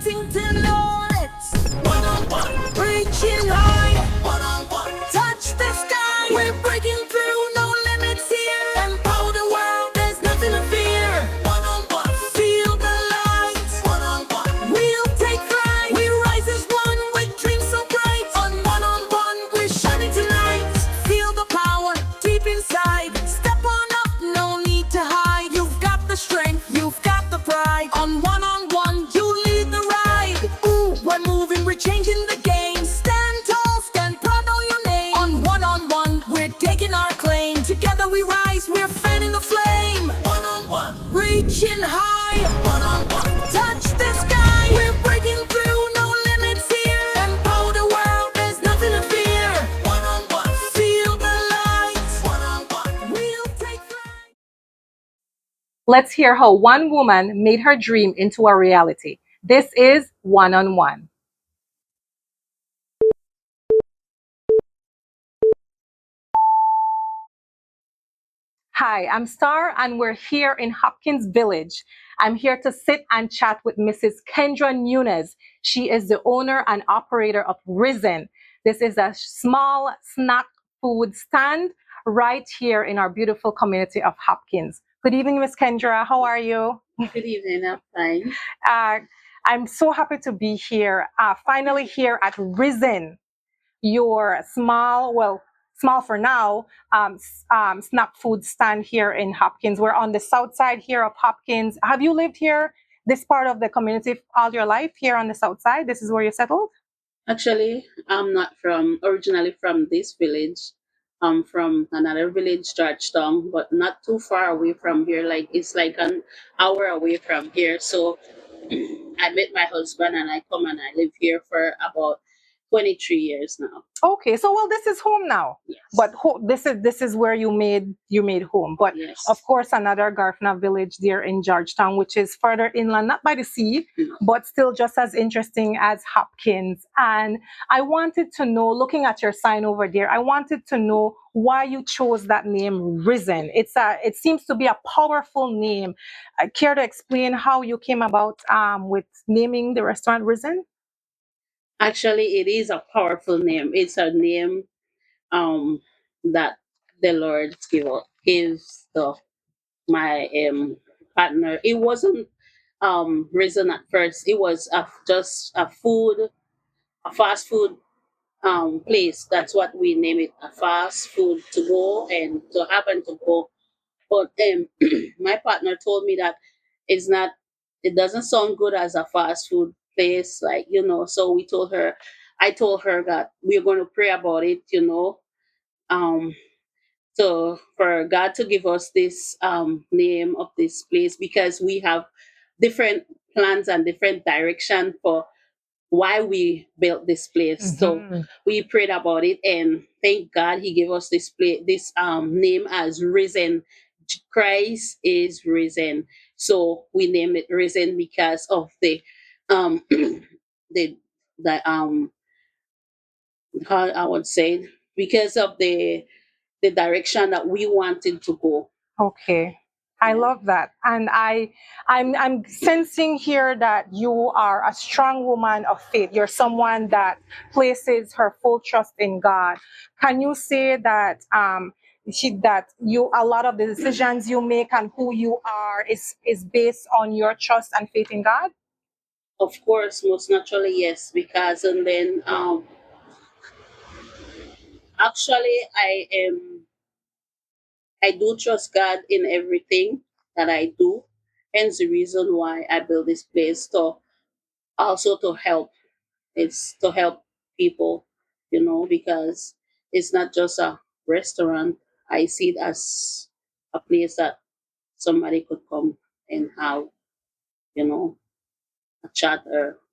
Huntington Lawrence. One-on-one, reaching high. One-on-one, touch the sky. We're breaking through, no limits here. Empower the world, there's nothing to fear. One-on-one, feel the light. One-on-one, we'll take flight. We rise as one with dreams so bright. On one, we're shining tonight. Feel the power deep inside. Step on up, no need to hide. You've got the strength, you've got the pride. On one, you lead the ride. Ooh, we're moving, we're changing the game. Stand tall, stand proud, know your name. On one, we're taking our claim. Together we rise, we're fanning the flame. One-on-one, reaching high. One-on-one, touch the sky. We're breaking through, no limits here. Empower the world, there's nothing to fear. One-on-one, feel the light. One-on-one, we'll take flight. Let's hear how one woman made her dream into a reality. This is One on One. Hi, I'm Star, and we're here in Hopkins Village. I'm here to sit and chat with Mrs. Kendra Nunez. She is the owner and operator of Risen. This is a small snack food stand right here in our beautiful community of Hopkins. Good evening, Miss Kendra. How are you? Good evening, I'm fine. I'm so happy to be here, finally here at Risen, your small for now, snack food stand here in Hopkins. We're on the south side here of Hopkins. Have you lived here, this part of the community, all your life here on the south side? This is where you settled? Actually, I'm not originally from this village. I'm from another village, Georgetown, but not too far away from here. It's like an hour away from here. So I met my husband and I come and I live here for about 23 years now. Okay, so this is home now. Yes. But this is where you made home. But Yes. of course, another Garfna village there in Georgetown, which is further inland, not by the sea, but still just as interesting as Hopkins. And I wanted to know, looking at your sign over there, I wanted to know why you chose that name, Risen. It seems to be a powerful name. Care to explain how you came about with naming the restaurant Risen? Actually, it is a powerful name. It's a name that the Lord gives to my partner. It wasn't risen at first. It was just a fast food place. That's what we name it, a fast food to go and to happen to go. But my partner told me that it's not. It doesn't sound good as a fast food place, So I told her that we're going to pray about it. Um, so for God to give us this name of this place, because we have different plans and different direction for why we built this place. So we prayed about it, and thank God He gave us this name as Risen. Christ is risen. So we named it Risen because of the um the how I would say, because of the direction that we wanted to go. Okay. I love that. And I'm sensing here that you are a strong woman of faith. You're someone that places her full trust in God. Can you say that a lot of the decisions you make and who you are is based on your trust and faith in God? Of course, most naturally, yes, because and then actually I do trust God in everything that I do. Hence the reason why I built this place to also to help. It's to help people, because it's not just a restaurant. I see it as a place that somebody could come and have, a chat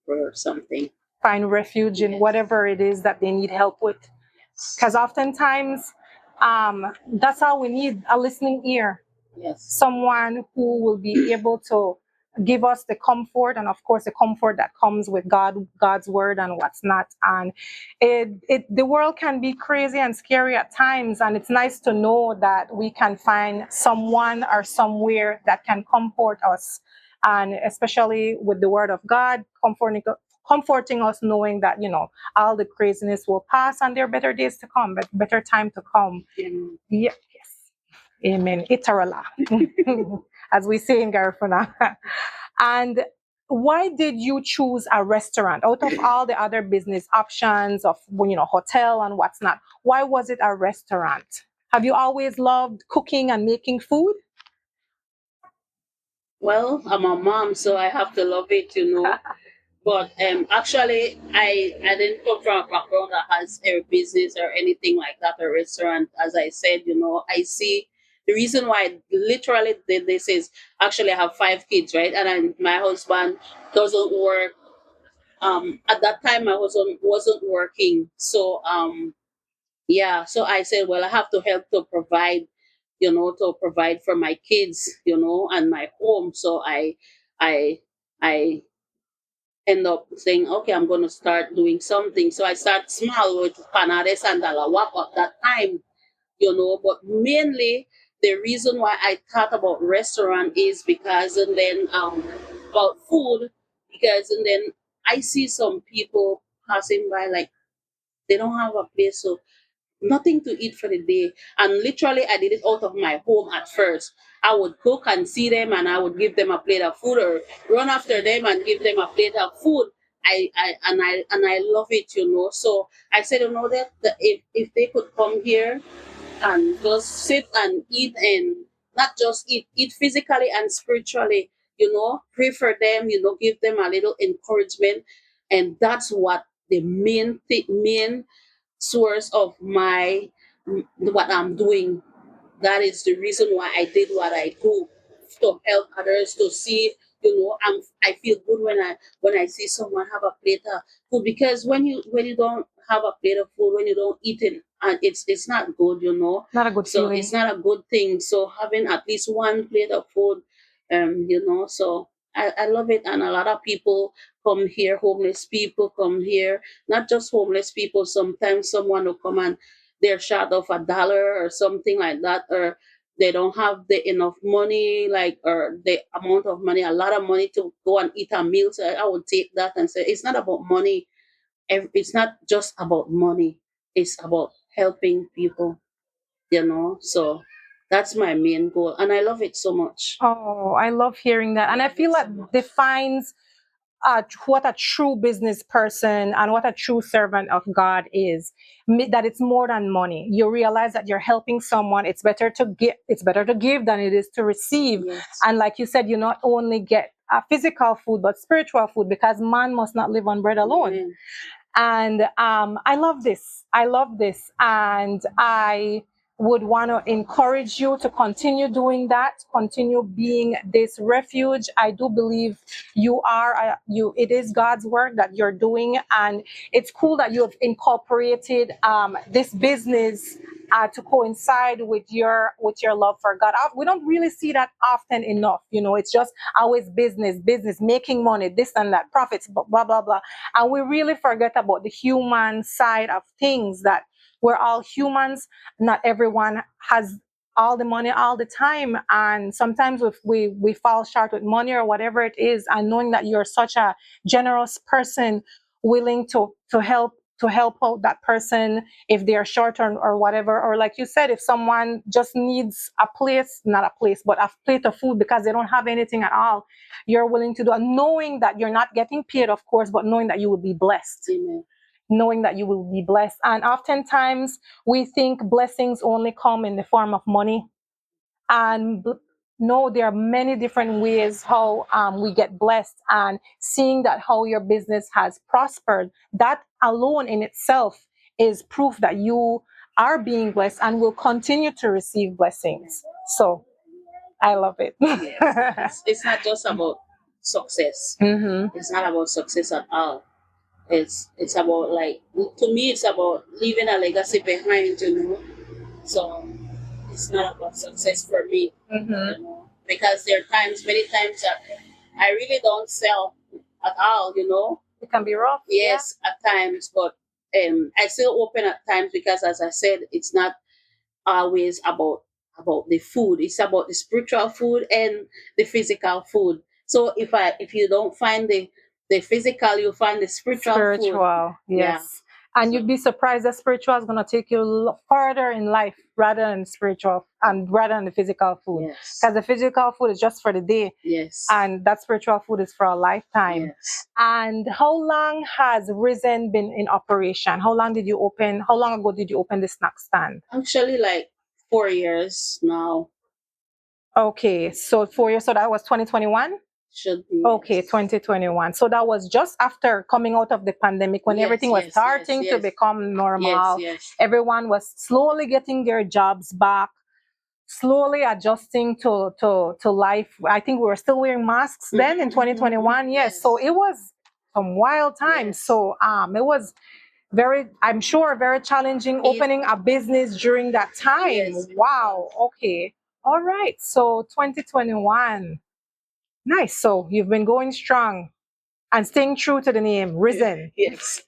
or something. Find refuge in whatever it is that they need help with. Because oftentimes, that's all we need, a listening ear. Yes. Someone who will be able to give us the comfort, and of course the comfort that comes with God's word and what's not. And the world can be crazy and scary at times, and it's nice to know that we can find someone or somewhere that can comfort us and especially with the word of God, comforting us, knowing that, all the craziness will pass and there are better days to come, but better time to come. Yeah, yes. Amen. Itarala, as we say in Garifuna. And why did you choose a restaurant out of all the other business options of, hotel and what's not? Why was it a restaurant? Have you always loved cooking and making food? Well, I'm a mom, so I have to love it. But actually, I didn't come from a background that has a business or anything like that, a restaurant. As I said, I see the reason why I literally did this is actually I have 5 kids, right? And my husband doesn't work. At that time, my husband wasn't working, so yeah. So I said, well, I have to help to provide, to provide for my kids, and my home. So I, I end up saying, okay, I'm going to start doing something. So I start small with Panades and Dalawap at that time. But mainly the reason why I thought about restaurant is because, and then about food, because, and then I see some people passing by like they don't have a place. So nothing to eat for the day. And literally, I did it out of my home at first. I would cook and see them, and I would give them a plate of food, or run after them and give them a plate of food. I love it. So I said, that if they could come here and just sit and eat, and not just eat physically and spiritually, pray for them, give them a little encouragement, and that's what the main source of my what I'm doing. That is the reason why I did what I do, to help others to see. I feel good when I see someone have a plate of food, because when you don't have a plate of food, when you don't eat it, and it's not good. Not a good So feeling. it's not a good thing. So having at least one plate of food, so I love it. And a lot of people come here, homeless people come here, not just homeless people. Sometimes someone will come and they're short of $1 or something like that, or they don't have the enough money, like, or the amount of money, a lot of money to go and eat a meal. So I would take that and say, it's not about money. It's not just about money. It's about helping people. So that's my main goal, and I love it so much. Oh, I love hearing that. And I feel that defines what a true business person and what a true servant of God is. That it's more than money. You realize that you're helping someone. It's better to give. It's better to give than it is to receive. Yes. And like you said, you not only get physical food but spiritual food, because man must not live on bread alone. Amen. And I love this. I love this. And I would want to encourage you to continue doing that, continue being this refuge. I do believe you are, it is God's work that you're doing. And it's cool that you have incorporated this business to coincide with your love for God. We don't really see that often enough. It's just always business, making money, this and that, profits, blah, blah, blah. And we really forget about the human side of things, that we're all humans. Not everyone has all the money all the time. And sometimes if we fall short with money or whatever it is, and knowing that you're such a generous person, willing to help out that person if they're short or whatever, or like you said, if someone just needs not a place, but a plate of food because they don't have anything at all, you're willing to do it, knowing that you're not getting paid, of course, but knowing that you will be blessed. Amen. Knowing that you will be blessed. And oftentimes we think blessings only come in the form of money. And no, there are many different ways how we get blessed. And seeing that how your business has prospered, that alone in itself is proof that you are being blessed and will continue to receive blessings. So I love it. Yes. It's not just about success. Mm-hmm. It's not about success at all. It's about, like, to me, it's about leaving a legacy behind. So it's not about success for me. Mm-hmm. Because there are many times that I really don't sell at all. It can be rough. Yes, at times, but I still open at times, because, as I said, it's not always about the food. It's about the spiritual food and the physical food. So if you don't find the physical, you find the spiritual food. Spiritual, Yeah. yes. And you'd So be surprised that spiritual is going to take you further in life rather than spiritual and rather than the physical food. yes. Because the physical food is just for the day, Yes. and that spiritual food is for a lifetime. Yes. And how long has Risen been in operation? How long ago did you open the snack stand? Actually, like 4 years now. Okay, so 4 years, so that was 2021? Should be. Okay, Yes. 2021. So that was just after coming out of the pandemic when Yes, everything was yes, starting yes, to yes. become normal. Yes, yes. Everyone was slowly getting their jobs back, slowly adjusting to life. I think we were still wearing masks then in Mhm, 2021. mhm, Yes. yes. So it was some wild times. Yes. So it was I'm sure very challenging opening a business during that time. Yes. Wow. Okay. All right. So 2021. Nice. So you've been going strong and staying true to the name, Risen. Yes.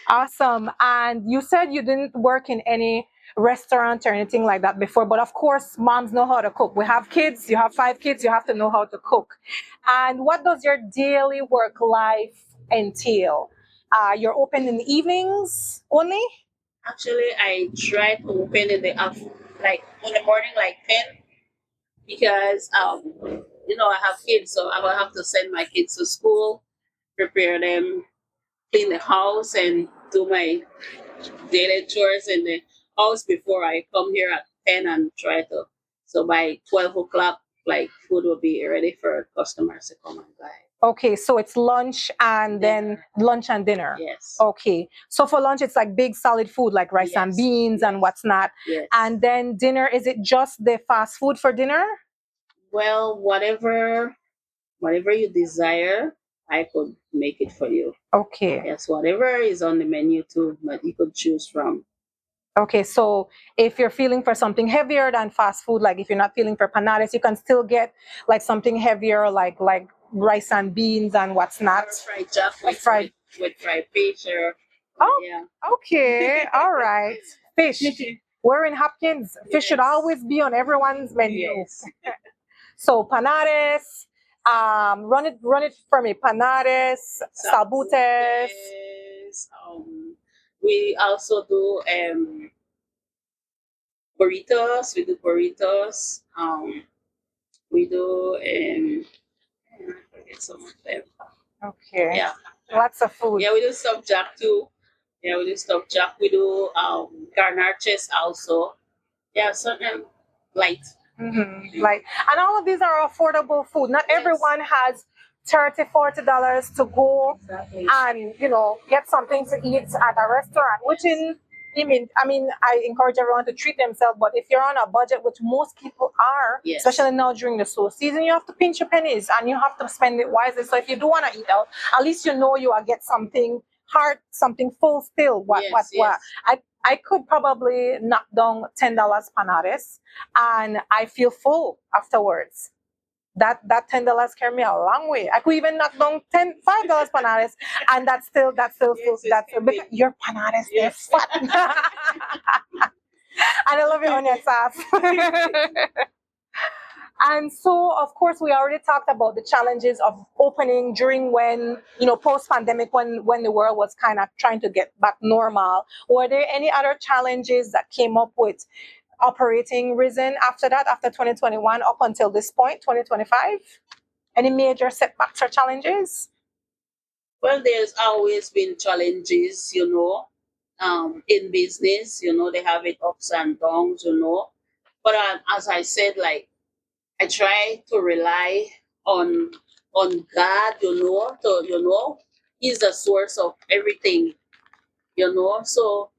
Awesome. And you said you didn't work in any restaurant or anything like that before, but of course, moms know how to cook. We have kids, you have 5 kids, you have to know how to cook. And what does your daily work life entail? You're open in the evenings only? Actually, I try to open in the like in the morning, like 10, because I have kids, so I will have to send my kids to school, prepare them, clean the house, and do my daily chores in the house before I come here at 10 and try to. So by 12 o'clock, like food will be ready for customers to come and buy. Okay, so it's lunch and then Dinner. lunch and dinner. Yes. Okay, so for lunch, it's like big solid food like rice and Yes, beans and yes. what's not. Yes. And then dinner, is it just the fast food for dinner? Well, whatever you desire, I could make it for you. Okay. Yes, whatever is on the menu too, but you could choose from. Okay, so if you're feeling for something heavier than fast food, like if you're not feeling for panades, you can still get like something heavier, like rice and beans and what's not. Or fried jack with Fried. with fried fish or Oh, yeah. okay, all right. Fish. We're in Hopkins. Fish should Yes. always be on everyone's menu. Yes. So panades, run it for me. Panades, salbutes. Yes. We also do burritos. We do burritos. We do I forget some of them. Okay. Yeah. Lots of food. Yeah, we do stuffed jack too. Yeah, we do stuffed jack. We do garnaches also. Yeah, something light. Like, and all of these are affordable food. Not Yes. everyone has $30, $40 to go Exactly. and get something to eat at a restaurant. Which I mean, I encourage everyone to treat themselves. But if you're on a budget, which most people are, Yes. especially now during the slow season, you have to pinch your pennies and you have to spend it wisely. So if you do want to eat out, at least you will get something hard, something full still. Yes. I could probably knock down $10 panades and I feel full afterwards. That $10 carry me a long way. I could even knock down $5 panades, and that's still Yes, full. it's That's heavy. because your panades Yes. they're fat. And I love your onion sauce. And so, of course, we already talked about the challenges of opening during when, post-pandemic, when the world was kind of trying to get back normal. Were there any other challenges that came up with operating Risen after that, after 2021, up until this point, 2025? Any major setbacks or challenges? Well, there's always been challenges, in business. They have it ups and downs. But as I said, like I try to rely on God. He's the source of everything. So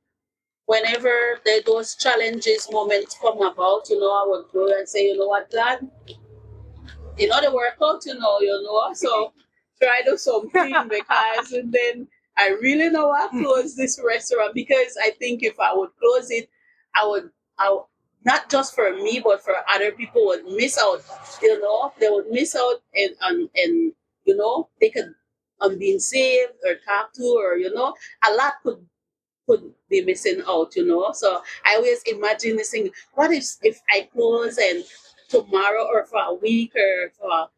whenever those challenges moments come about, I would go and say, you know what, God, they work out, so try to something because and then I really know I close this restaurant because I think if I would close it, I would not just for me but for other people would miss out, they would miss out and they could being saved or talked to or a lot could be missing out. So I always imagine this thing, what if I close and tomorrow or for a week or for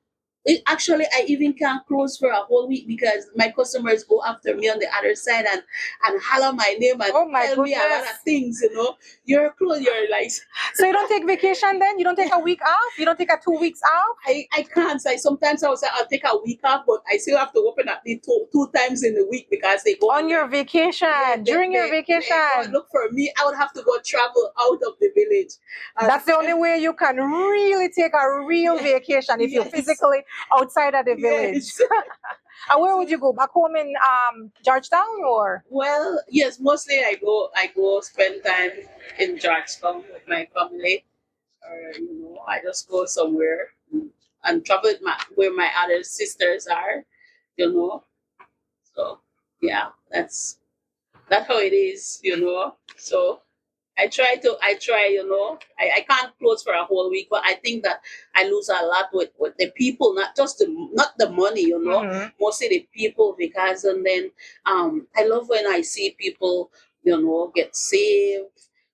actually, I even can't close for a whole week because my customers go after me on the other side and holler my name and Oh my tell me a lot goodness. of things. You're close. You're like, So you don't take vacation then? You don't take a week off? You don't take a 2 weeks off? I can't. So sometimes I will say I'll take a week off, but I still have to open at least two times in the week because they go On your vacation, during your they go and vacation. look for me. I would have to go travel out of the village. That's the only way you can really take a real vacation if you're Yes. physically outside of the village. Yes. And where would you go? Back home in Georgetown or? Well, yes, mostly I go spend time in Georgetown with my family, or I just go somewhere and travel with where my other sisters are, you know. So yeah, that's how it is. So I can't close for a whole week, but I think that I lose a lot with the people, not the money, Mhm. mostly the people, because and then I love when I see people, get saved.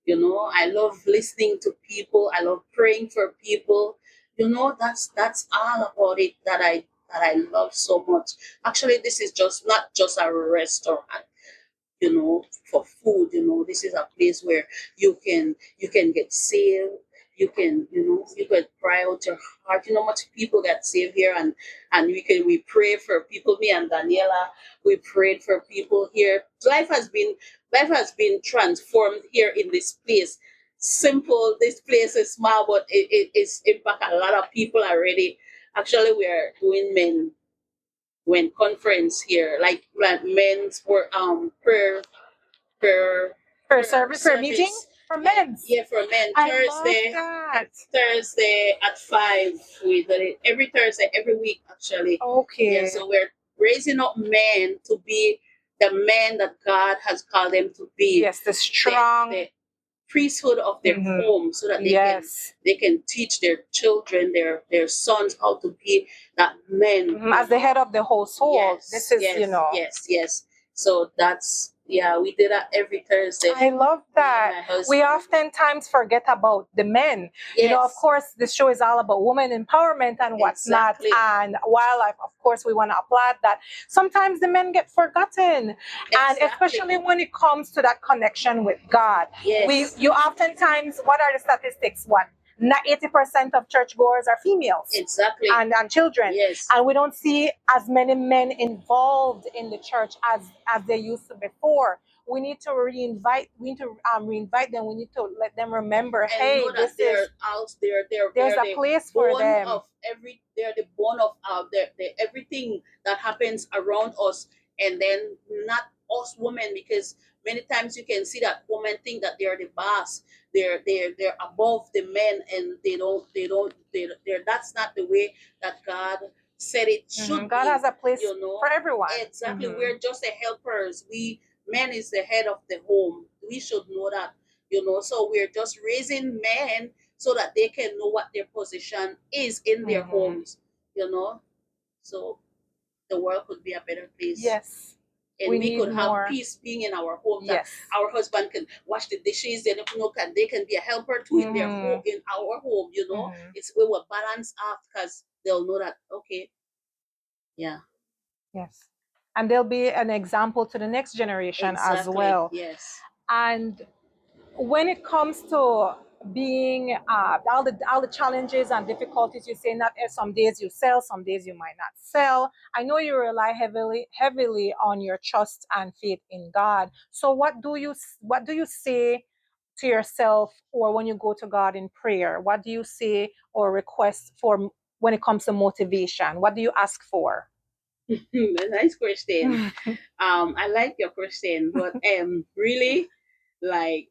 I love listening to people. I love praying for people. That's all about it that I love so much. Actually, this is just not just a restaurant, for food. This is a place where you can get saved. You can cry out your heart. Much people get saved here, and we pray for people. Me and Daniela, we prayed for people here. Life has been transformed here in this place. Simple, this place is small, but it's impact a lot of people already. Actually, we are doing men when conference here, like men's prayer per Per per service, per meeting? service. For men's. Yeah, for men. I love Thursday, that. Thursday at 5. We do it every Thursday, every week actually. Yeah, Okay. so we're raising up men to be the men that God has called them to be. Yes, the The, strong. the priesthood of their Mhm. home, so that Yes. they can teach their children, their sons, how to be that men. Mhm. As the head of the household. Yes, This is, yes. So we do that every Thursday. I love that. My husband. We oftentimes forget about the men. Of Yes. course, this show is all about women empowerment and what's Exactly. not, and wildlife. Of course, we want to applaud that. Sometimes the men get forgotten, and Exactly. especially when it comes to that connection with God. Yes. You oftentimes, what are the statistics? 80% of churchgoers are females. Exactly. And children. Yes. And we don't see as many men involved in the church as they used to before. We need to reinvite them. We need to let them remember, And hey, know that there's they're a the place for bone them. of they're the bone of everything that happens around us, and then not us women, because many times you can see that women think that they're the boss. They're above the men, and they're that's not the way that God said it should God be. has a place for everyone. Exactly. We're just the helpers. Men is the head of the home. We should know that. So we're just raising men so that they can know what their position is in their homes. So the world could be a better place. Yes. And we could have peace being in our homes. Yes. Our husband can wash the dishes. They can be a helper too in their home, in our home. We will balance out, because they'll know that, okay. Yeah. Yes. And they'll be an example to the next generation as Exactly. well. Yes. And when it comes to being all the challenges and difficulties, you say not some days you sell, some days you might not sell. I know you rely heavily on your trust and faith in God. So what do you say to yourself, or when you go to God in prayer? What do you say or request for when it comes to motivation? What do you ask for? A nice question. I like your question, but really, like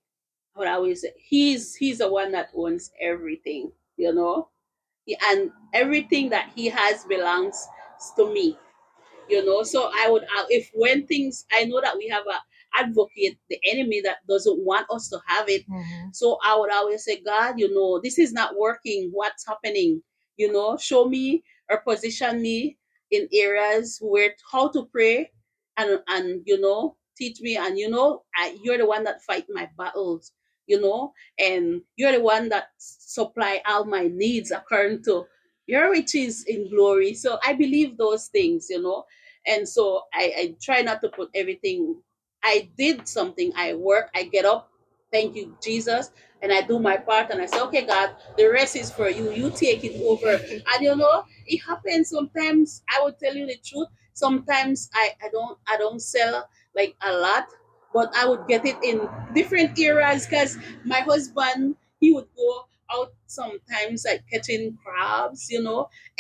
what I always say, he's the one that owns everything, and everything that he has belongs to me. So I would, if when things, I know that we have a advocate, the enemy, that doesn't want us to have it. So I would always say, God, this is not working. What's happening? Show me or position me in areas where how to pray, and teach me. And you're the one that fight my battles. and you're the one that supply all my needs according to your riches in glory. So I believe those things. And so I try not to put everything. I did something, I work, I get up, thank you, Jesus, and I do my part and I say, okay, God, the rest is for you. You take it over. And it happens sometimes. I will tell you the truth. Sometimes I don't sell like a lot, but I would get it in different eras because my husband, he would go out sometimes like catching crabs.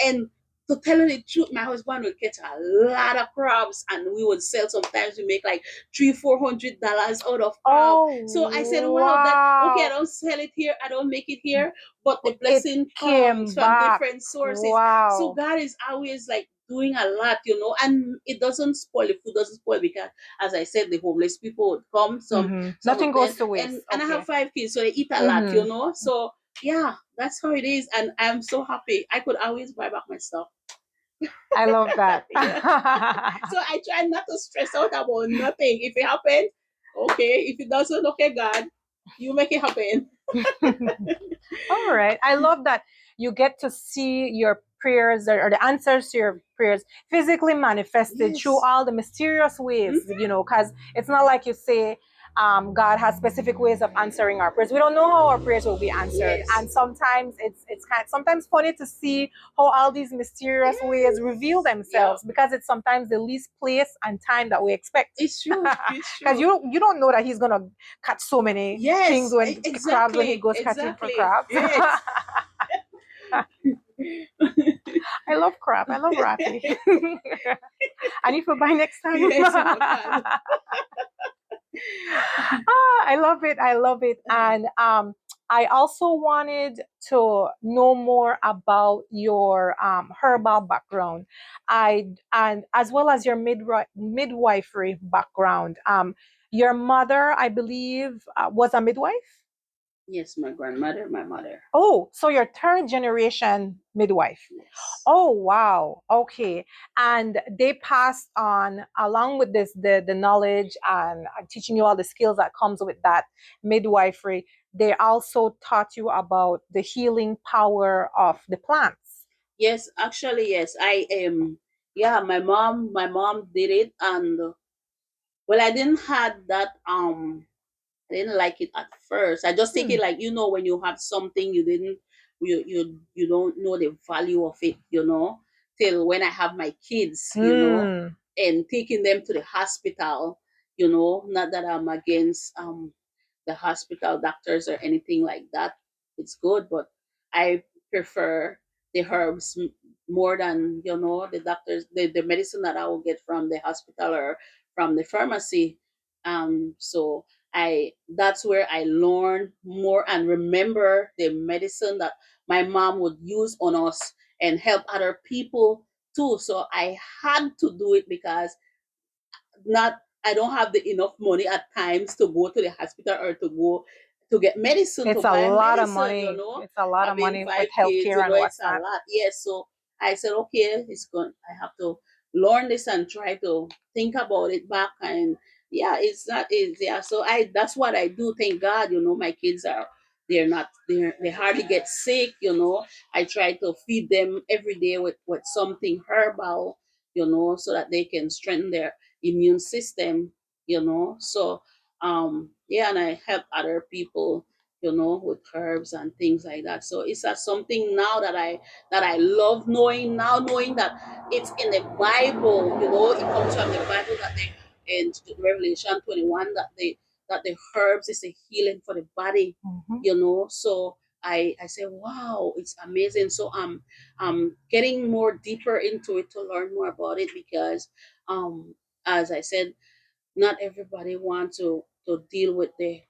And to tell you the truth, my husband would catch a lot of crabs and we would sell. Sometimes we make like $300-$400 out of crab. Oh, So I said, wow, that okay, I wow. don't sell it here, I don't make it here, but the It blessing comes came from back. different sources. So Wow. God is always like doing a lot, and it doesn't spoil. The food doesn't spoil because, as I said, the homeless people would come. Some Nothing of them, goes to and waste. and I have Okay. 5 kids, so they eat a lot, hmm So yeah, that's how it is, and I'm so happy. I could always buy back my stuff. I love that. Yeah. So I try not to stress out about nothing. If it happens, okay. If it doesn't, okay, God, you make it happen. All right. I love that you get to see your prayers or the answers to your prayers physically manifested through Yes. all the mysterious ways, Mhm. because it's not like you say, God has specific ways of answering our prayers. We don't know how our prayers will be answered. Yes. And sometimes it's kind sometimes funny to see how all these mysterious ways reveal Yes. Yeah. themselves because it's sometimes the least place and time that we expect. It's true. It's Because true. you don't know that he's gonna catch so many things Yes. when crabs when he Exactly. goes catching for Exactly. crabs. Yes. I love crab. I love rafi. And if we buy next time. Yes, I can. I love it. I love it. And I also wanted to know more about your herbal background, and as well as your midwifery background. Your mother, I believe, was a midwife. Yes, my grandmother, my mother. Oh, so you're third generation midwife. Yes. Oh, wow. Okay. And they passed on along with this the knowledge and teaching you all the skills that comes with that midwifery. They also taught you about the healing power of the plants. Yes, actually, yes. I am. Yeah, my mom did it, and well, I didn't had that. I didn't like it at first. I just take Hmm. it like when you have something you don't know the value of it, till when I have my kids, Hmm. and taking them to the hospital. Not that I'm against the hospital doctors or anything like that. It's good, but I prefer the herbs more than the doctors, the medicine that I will get from the hospital or from the pharmacy. So I that's where I learn more and remember the medicine that my mom would use on us and help other people too. So I had to do it because not I don't have the enough money at times to go to the hospital or to go to get medicine, to It's a buy lot of medicine, money. It's a lot of having money with 5 kids, healthcare and it's a whatnot. lot. Yes. So I said, okay, it's good. I have to learn this and try to think about it back. And yeah, it's not easy. Yeah. So that's what I do. Thank God, my kids they're not they hardly get sick. I try to feed them every day with something herbal, so that they can strengthen their immune system. So yeah, and I help other people, with herbs and things like that. So it's something now that I love knowing now, knowing that it's in the Bible. It comes from the Bible that they in Revelation 21 that the herbs is a healing for the Mhm. body. So I say, wow, it's amazing. So I'm getting more deeper into it to learn more about it because um as I said, not everybody wants to deal with the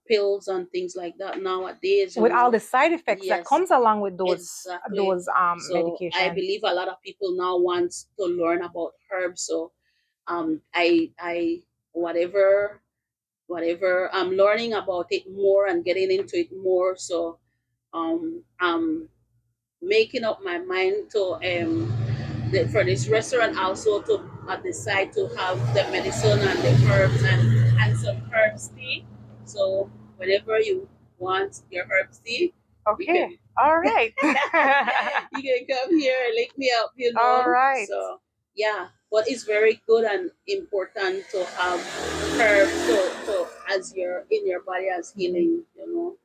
pills and things like that nowadays. With all the side effects that Yes, comes along with those exactly. those So I medication. believe a lot of people now want to learn about herbs. So I whatever I'm learning about it more and getting into it more. So I'm making up my mind to for this restaurant also to decide to have the medicine and the herbs and some herbs tea. So whenever you want your herb tea, you Okay. can All right. you can come here and lick me up, you All know. right. So yeah, but it's very good and important to have herbs so as your in your body as healing, you know.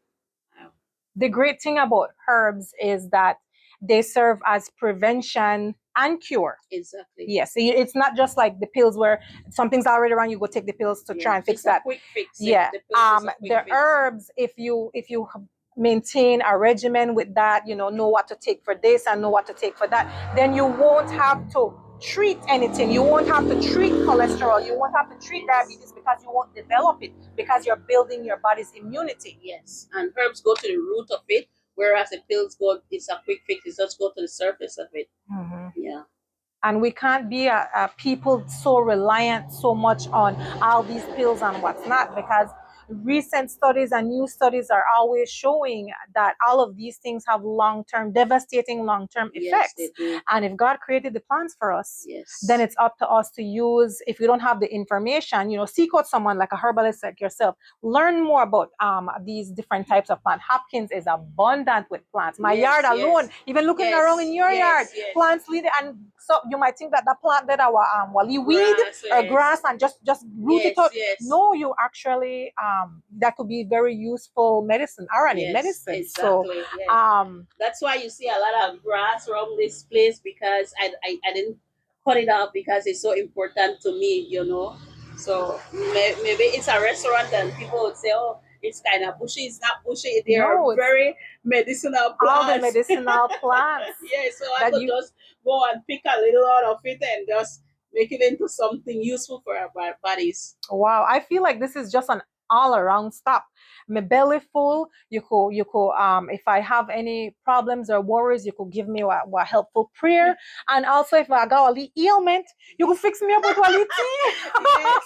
The great thing about herbs is that they serve as prevention and cure. Exactly. Yes, it's not just like the pills where something's already wrong, you go take the pills to try Yeah, and fix it's a that. quick fix. Yeah, Yeah. the pills is a quick The fix. herbs, if you maintain a regimen with that, know what to take for this and know what to take for that, then you won't have to treat anything. You won't have to treat cholesterol. You won't have to treat diabetes because you won't develop it because you're building your body's immunity. Yes, and herbs go to the root of it, whereas the pills go. It's a quick fix. It just go to the surface of it. Yeah. And we can't be a people so reliant so much on all these pills and what's not, because recent studies and new studies are always showing that all of these things have long-term, devastating long-term Yes, effects. they do. And if God created the plants for us, Yes. then it's up to us to use. If you don't have the information, seek out someone like a herbalist like yourself. Learn more about these different types of plants. Hopkins is abundant with plants. My Yes, yard alone, yes. even looking Yes, around in your yard, yes, yes. plants lead, and so you might think that the plant that our wali weed Grass, or yes. grass and just root it Yes, out. yes. No, you actually that could be very useful medicine, RNA Yes, medicine. So exactly. Yes. That's why you see a lot of grass around this place because I didn't cut it off because it's so important to me, you know. So maybe it's a restaurant and people would say, oh, it's kind of bushy. It's not bushy. They are no, it's very medicinal all the plants. medicinal plants Yeah, so I that could you. just go and pick a little out of it and just make it into something useful for our bodies. Wow, I feel like this is just an all around stop. My belly full. You could if I have any problems or worries, you could give me a helpful prayer. And also if I got a little ailment, you could fix me up with a little tea. Yes.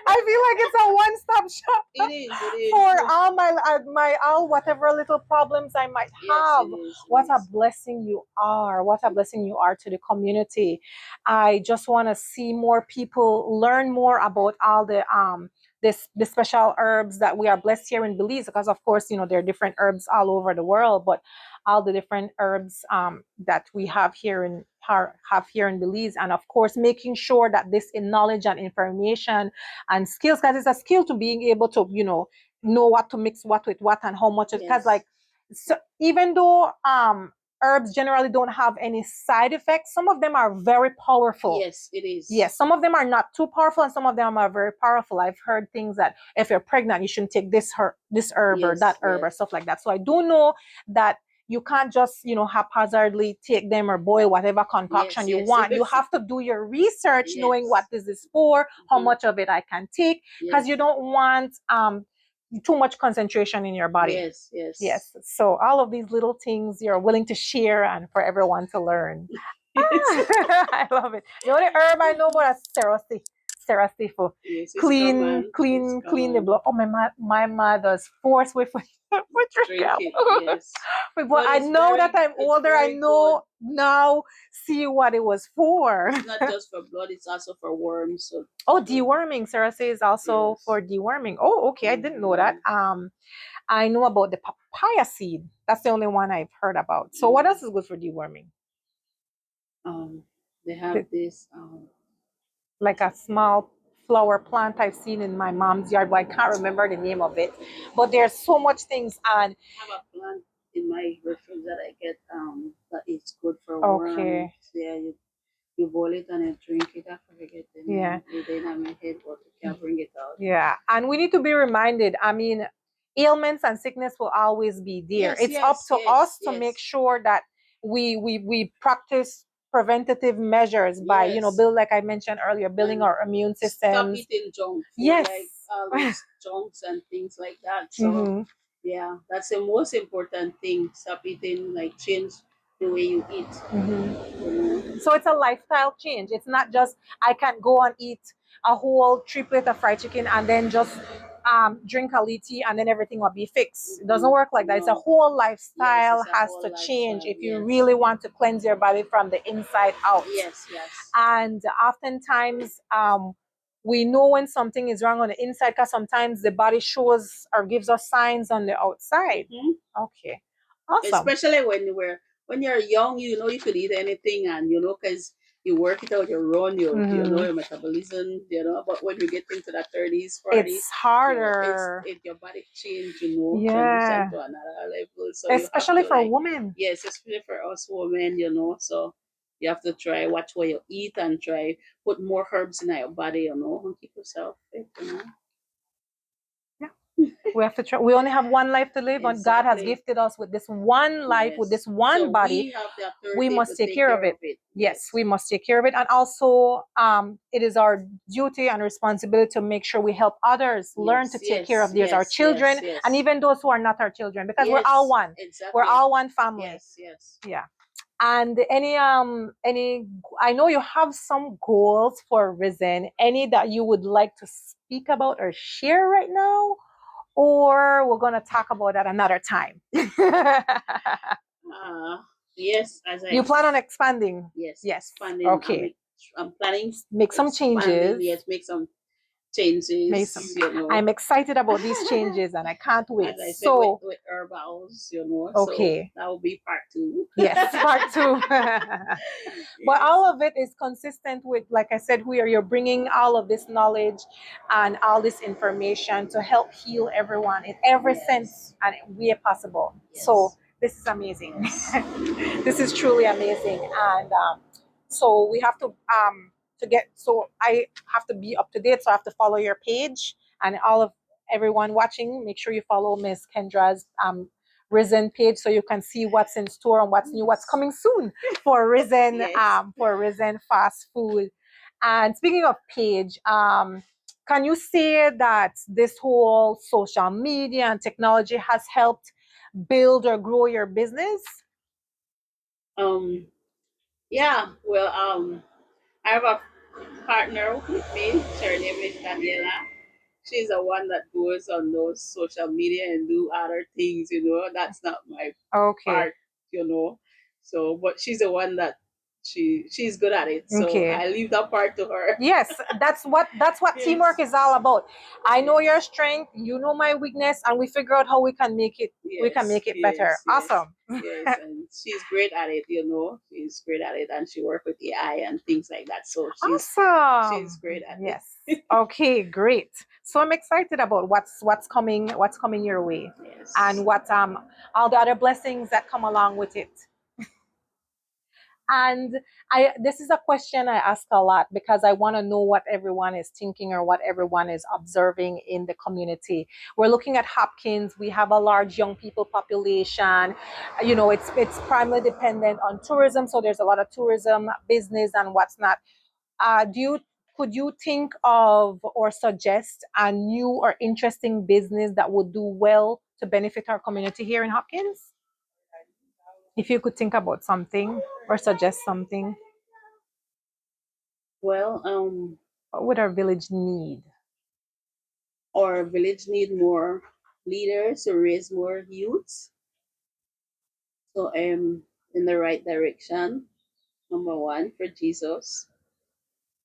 I feel like it's a one stop shop It is. for all my all whatever little problems I might Yes, have. it is. What a blessing you are. What a blessing you are to the community. I just want to see more people learn more about all the special herbs that we are blessed here in Belize, because of course there are different herbs all over the world, but all the different herbs that we have here in Belize, and of course making sure that this in knowledge and information and skills, because it's a skill to being able to know what to mix what with what and how much, because Yes. like, so even though herbs generally don't have any side effects, some of them are very powerful. Yes, it is. Yes, some of them are not too powerful, and some of them are very powerful. I've heard things that if you're pregnant, you shouldn't take this herb or Yes, that herb or yes. stuff like that. So I do know that you can't just haphazardly take them or boil whatever concoction Yes, you yes, want. You yes. have to do your research, knowing Yes. what this is for, how Mhm. much of it I can take, because Yes. you don't want too much concentration in your body. Yes, yes. Yes. So all of these little things you're willing to share and for everyone to learn. I love it. The only herb I know about is serasi for Yes, it's clean, common. It's clean the common. blood. Oh, my mother's forced with drink Drink out. it, yes. But But I it's know that I'm it's older. I very good. know now. See what it was for. It's not just for blood, it's also for worms. So Oh, deworming. Serasi is also yes. for deworming. Oh, okay. I didn't know that. I know about the papaya seed. That's the only one I've heard about. So what else is good for deworming? They have this Like a small flower plant I've seen in my mom's yard, but I can't remember the name of it. But there's so much things, and I have a plant in my refrigerator that I get that is good for okay, worms. Yeah, you boil it and you drink it. I forget the name. yeah, It's in my head, but I can't bring it out. yeah. And we need to be reminded. I mean, ailments and sickness will always be there. Yes, It's up yes, to yes, us to make yes, sure that we practice preventative measures by yes. build, like I mentioned earlier, building And our immune stop systems. eating junk food Yes. like all those junks and things like that. So Mhm. yeah, that's the most important thing. Stop eating, like change the way you eat. Mhm. You know? So it's a lifestyle change. It's not just I can go and eat a whole triplet of fried chicken and then just drink a little tea and then everything will be fixed. It doesn't work like that. It's a No. whole Yes, lifestyle it's a has whole to change lifestyle. if you Yes. really want to cleanse your body from the inside out. Yes, yes. And oftentimes we know when something is wrong on the inside because sometimes the body shows or gives us signs on the outside. Mhm. Okay. Awesome. Especially when you're young, you know you could eat anything, and you know because you work it out, you run, you know Mhm. your metabolism, you know. But when we get into the 30s, 40s, It's harder. your body change, you know, Yeah. transition to another level. So you have Especially to for like, women. yes, especially for us women, you know. So you have to try watch what you eat and try put more herbs in your body, you know, and keep yourself fit, you know. Yeah. We have to try. We only have one life to live, and God has Exactly. gifted us with this one life, with this Yes. one So body. we have the We authority must to take take care of care it. of it. Yes, we Yes. must take care of it. And also, it is our duty and responsibility to make sure we help others learn to Yes, take care yes, of theirs, our yes, yes, children, and yes. even those who are not our children, because we're all Yes, one. We're exactly. all one family. Yes, yes. Yeah. And any I know you have some goals for Risen. Any that you would like to speak about or share right now? Or we're gonna talk about that another time. Uh, yes, as You I plan on expanding? yes, Yes. expanding. Okay. I'm planning Make some expanding. changes. Yes, make some Make some. changes. You know, I'm excited about these changes and I can't wait. as I said So, with herbals. You know, so okay. that will be part two. Yes, part two. But Yes, all of it is consistent with, like I said, you're bringing all of this knowledge and all this information to help heal everyone in every sense yes, and way possible. So yes, this is amazing. yes, This is truly amazing, and so we have to get. So I have to be up to date. So I have to follow your page and all of everyone watching. Make sure you follow Miss Kendra's Risen page so you can see what's in store and what's new, what's coming soon for Risen yes. fast food. And speaking of page, can you say that this whole social media and technology has helped build or grow your business? Um, yeah. Well, I have a partner with me. Her name is Daniela. She's the one that goes on those social media and do other things, you know. That's not my Okay. part, you know. So, but she's the one that she's good at it. So Okay. I leave that part to her. Yes, that's what teamwork Yes, is all about. I know yes, your strength, you know my weakness, and we figure out how we can yes, make it better. yes, yes, Awesome. yes. And she's great at it, you know. She's great at it, and she work with AI and things like that. So she's Awesome. great at Yes. it. Okay, great. So I'm excited about what's coming your way Yes. and what all the other blessings that come along with it. And this is a question I ask a lot because I want to know what everyone is thinking or what everyone is observing in the community. We're looking at Hopkins. We have a large young people population. You know, it's primarily dependent on tourism, so there's a lot of tourism business and what's not. Do you Could you think of or suggest a new or interesting business that would do well to benefit our community here in Hopkins? If you could think about something or suggest something, Well, what would our village need? our village need more leaders to raise more youths. So in the right direction. Number one for Jesus,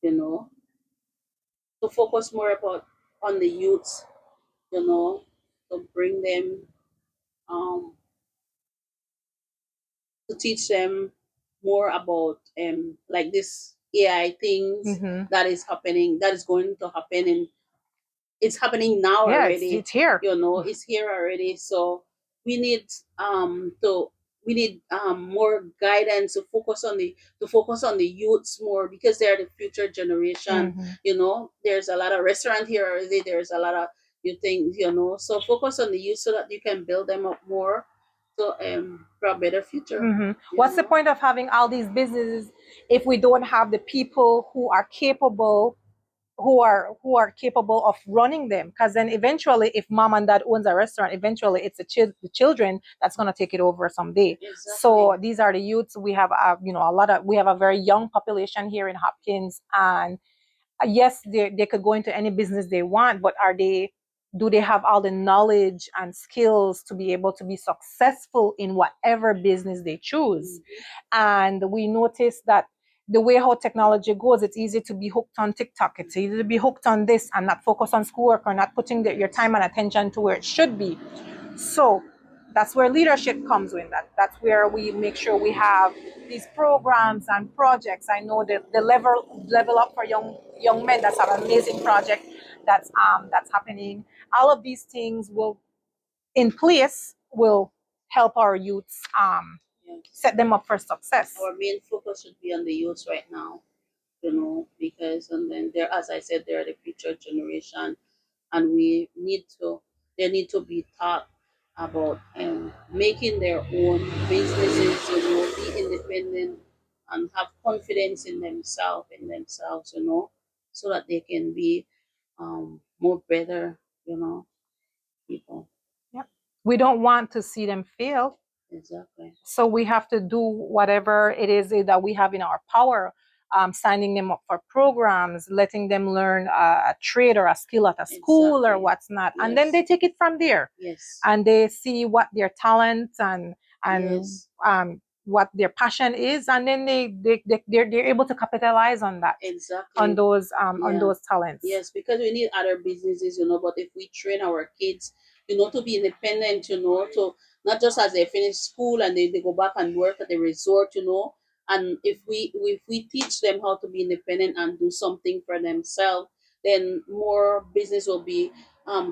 you know, to focus more about on the youths, you know, to bring them um to teach them more about like this AI things Mm-hmm. that is happening, that is going to happen, and it's happening now Yeah, it's already. it's here. You know, it's here already. So we need to we need more guidance to focus on the youths more because they're the future generation. Mm-hmm. You know, there's a lot of restaurant here already. There's a lot of you things, you know. So focus on the youth so that you can build them up more so for a better future. Mm-hmm. You What's the know. point of having all these businesses if we don't have the people who are capable of running them? Because then eventually, if mom and dad owns a restaurant, eventually it's the children that's going to take it over someday. So Exactly. these are the youths. We have we have a very young population here in Hopkins, and yes, they could go into any business they want, but do they have all the knowledge and skills to be able to be successful in whatever business they choose? Mhm. And we noticed that the way how technology goes, it's easy to be hooked on TikTok. It's easy to be hooked on this and not focus on schoolwork or not putting your time and attention to where it should be. So that's where leadership comes in. That's where we make sure we have these programs and projects. I know that the level up for young men, that's an amazing project that's happening. All of these things will in place will help our youths Yes. set them up for success. Our main focus should be on the youth right now, because and then they're, as I said, they're the future generation, and they need to be taught about making their own businesses, be independent and have confidence in themselves, so that they can be more better, people. Yep. We don't want to see them fail. Exactly. So we have to do whatever it is that we have in our power, signing them up for programs, letting them learn a trade or a skill at a school or Exactly. what's not, and then Yes. they take it from there, Yes. and they see what their talents and Yes. what their passion is, and then they're able to capitalize on that, Exactly. on Yeah. those talents. Yes, because we need other businesses, but if we train our kids, to be independent, to not just as they finish school and they go back and work at the resort, and if we teach them how to be independent and do something for themselves, then more business will be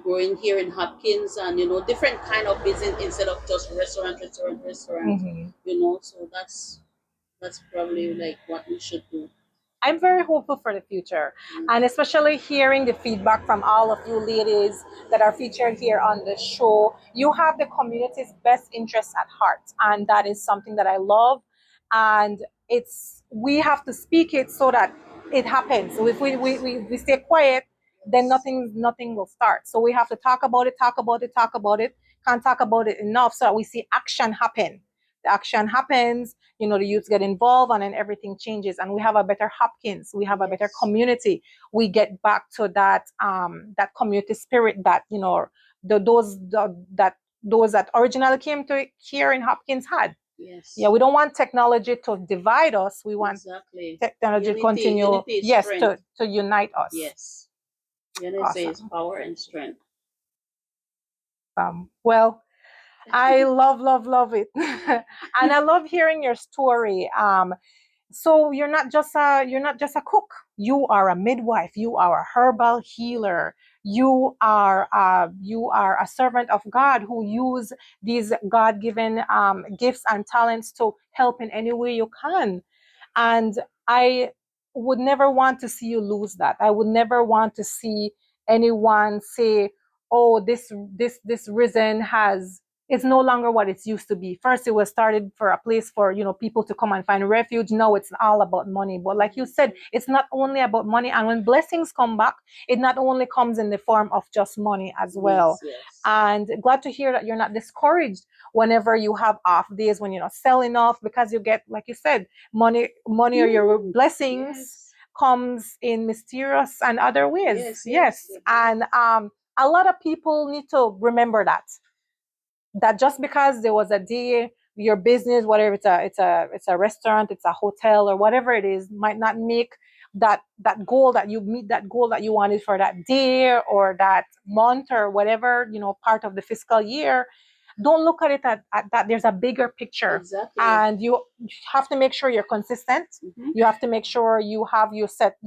growing here in Hopkins, and different kind of business instead of just restaurant. Mhm. So that's probably like what we should do. I'm very hopeful for the future, and especially hearing the feedback from all of you ladies that are featured here on the show. You have the community's best interests at heart, and that is something that I love. And we have to speak it so that it happens. So if we stay quiet, then nothing will start. So we have to talk about it, talk about it, talk about it. Can't talk about it enough so that we see action happen. The action happens, the youth get involved, and then everything changes, and we have a better Hopkins, we have a better community. We get back to that community spirit that those that originally came to here in Hopkins had. Yes. Yeah, we don't want technology to divide us. We want Exactly. technology to continue, Unity is yes, strength. to unite us. Yes. Unity is Awesome. power and strength. Well, I love it. And I love hearing your story. So you're not just a cook. You are a midwife. You are a herbal healer. You are a servant of God who use these God-given gifts and talents to help in any way you can. And I would never want to see you lose that. I would never want to see anyone say, oh, this risen has it's no longer what it used to be. First, it was started for a place for people to come and find refuge. Now it's all about money. But like you said, it's not only about money. And when blessings come back, it not only comes in the form of just money as well. Yes, yes. And glad to hear that you're not discouraged whenever you have off days when you're not selling off, because you get, like you said, money or your blessings Yes. comes in mysterious and other ways. Yes. And a lot of people need to remember that just because there was a day, your business, whatever, it's a restaurant, it's a hotel, or whatever it is, might not make that goal that you meet, that goal that you wanted for that day or that month or whatever, part of the fiscal year. Don't look at it at that. There's a bigger picture. Exactly. And you have to make sure you're consistent. Mhm. You have to make sure you have your set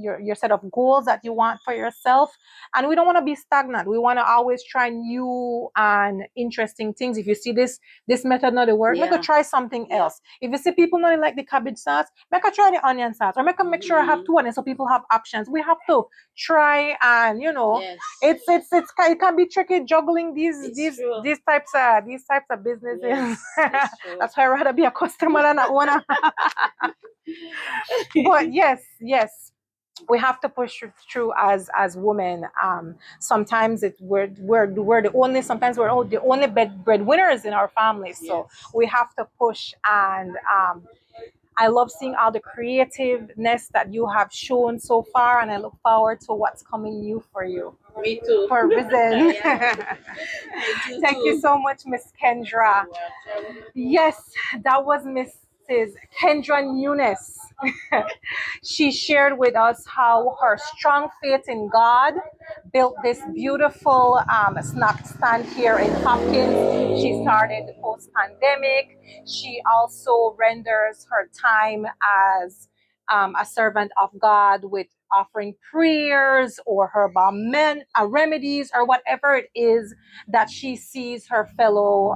of goals that you want for yourself. And we don't want to be stagnant. We want to always try new and interesting things. If you see this method not work, make Yeah. a try something Yeah. else. If you see people not like the cabbage sauce, make a try the onion sauce, or make sure I have Mhm. two onions so people have options. We have to try, and Yes. it can be tricky juggling these It's these true. these types of businesses. Yes, it's true. That's why I'd rather be a customer than an owner. But yes, we have to push through as women. Sometimes we're the only, sometimes we're the only breadwinners in our families. So Yes. we have to push. And I love seeing all the creativeness that you have shown so far, and I look forward to what's coming new for you. Me too. For Risen. Yeah. I do Thank you too. so much, Miss Kendra. You're welcome. Yes, that was Miss is Kendra Nunez. She shared with us how her strong faith in God built this beautiful snack stand here in Hopkins. She started post pandemic. She also renders her time as a servant of God with offering prayers or remedies or whatever it is that she sees her fellow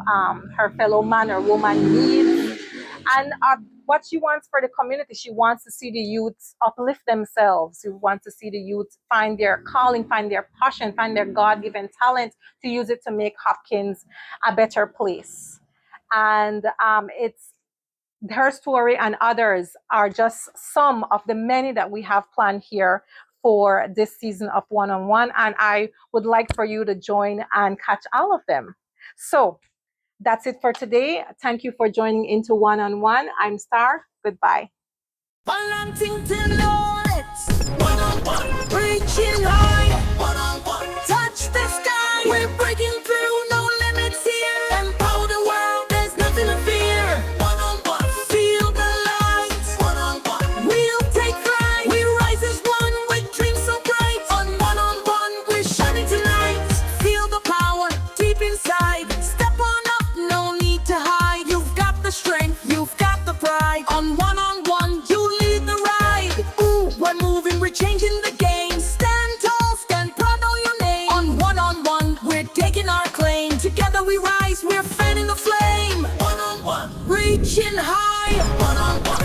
man or woman needs. And what she wants for the community, she wants to see the youth uplift themselves. She wants to see the youth find their calling, find their passion, find their God-given talent to use it to make Hopkins a better place. And it's her story and others are just some of the many that we have planned here for this season of one-on-one. And I would like for you to join and catch all of them. So that's it for today. Thank you for joining into one-on-one. I'm Star. Goodbye. Balancing to knowledge. One-on-one. Reaching high. One-on-one. Touch the sky. We're breaking through. No limits here. Empower the world. There's nothing to fear. One-on-one. Feel the light. One-on-one. We'll take flight. We rise as one with dreams so bright. On one, we're shining tonight. Feel the power deep inside. Step on up. No need to hide. You've got the strength. You've got the pride. On one, you lead the ride. Ooh, we're moving, we're changing the game. Stand tall, stand proud, know your name. On one, we're taking our claim. Together we rise, we're fanning the flame. One-on-one, reaching high. One-on-one.